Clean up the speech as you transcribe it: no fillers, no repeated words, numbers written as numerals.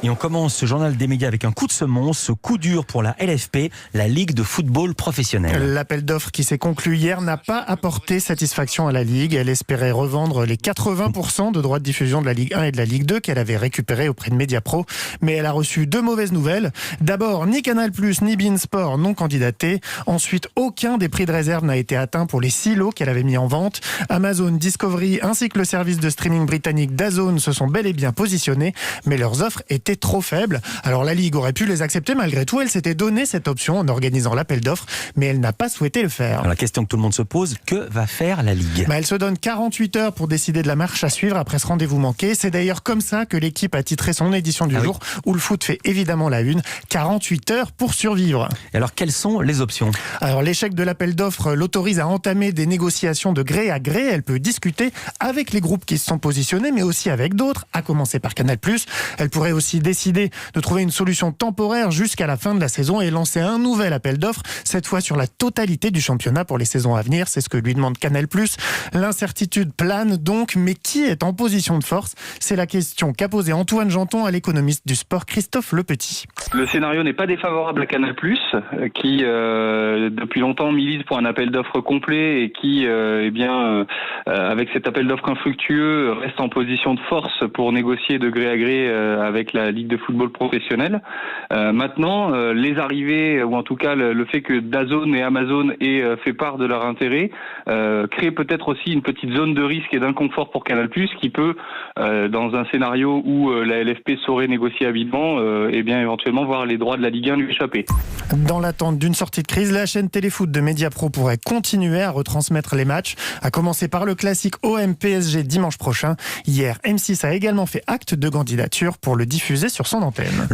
Et on commence ce journal des médias avec un coup de semonce, coup dur pour la LFP, la Ligue de football professionnel. L'appel d'offres qui s'est conclu hier n'a pas apporté satisfaction à la Ligue. Elle espérait revendre les 80% de droits de diffusion de la Ligue 1 et de la Ligue 2 qu'elle avait récupérés auprès de Mediapro. Mais elle a reçu deux mauvaises nouvelles. D'abord, ni Canal+, ni beIN Sport n'ont candidaté. Ensuite, aucun des prix de réserve n'a été atteint pour les 6 lots qu'elle avait mis en vente. Amazon, Discovery ainsi que le service de streaming britannique DAZN se sont bel et bien positionnés, mais leurs offres étaient trop faibles. Alors la Ligue aurait pu les accepter malgré tout. Elle s'était donné cette option en organisant l'appel d'offres, mais elle n'a pas souhaité le faire. Alors la question que tout le monde se pose, que va faire la Ligue ? Elle se donne 48 heures pour décider de la marche à suivre après ce rendez-vous manqué. C'est d'ailleurs comme ça que l'équipe a titré son édition du jour, où le foot fait évidemment la une. 48 heures pour survivre. Et alors quelles sont les options ? Alors l'échec de l'appel d'offres l'autorise à entamer des négociations de gré à gré. Elle peut discuter avec les groupes qui se sont positionnés, mais aussi avec d'autres, à commencer par Canal+. Elle pourrait aussi décider de trouver une solution temporaire jusqu'à la fin de la saison et lancer un nouvel appel d'offres, cette fois sur la totalité du championnat pour les saisons à venir. C'est ce que lui demande Canal+. L'incertitude plane donc, mais qui est en position de force ? C'est la question qu'a posée Antoine Janton à l'économiste du sport Christophe Lepetit. Le scénario n'est pas défavorable à Canal+, qui depuis longtemps milite pour un appel d'offres complet et qui, avec cet appel d'offres infructueux, reste en position de force pour négocier de gré à gré avec la Ligue de football professionnel. Maintenant, les arrivées, ou en tout cas le fait que DAZN et Amazon aient fait part de leur intérêt, crée peut-être aussi une petite zone de risque et d'inconfort pour Canal+, qui peut, dans un scénario où la LFP saurait négocier habilement, éventuellement voir les droits de la Ligue 1 lui échapper. Dans l'attente d'une sortie de crise, la chaîne Téléfoot de Mediapro pourrait continuer à retransmettre les matchs, à commencer par le classique OM-PSG dimanche prochain. Hier, M6 a également fait acte de candidature pour le diffuser sur son antenne.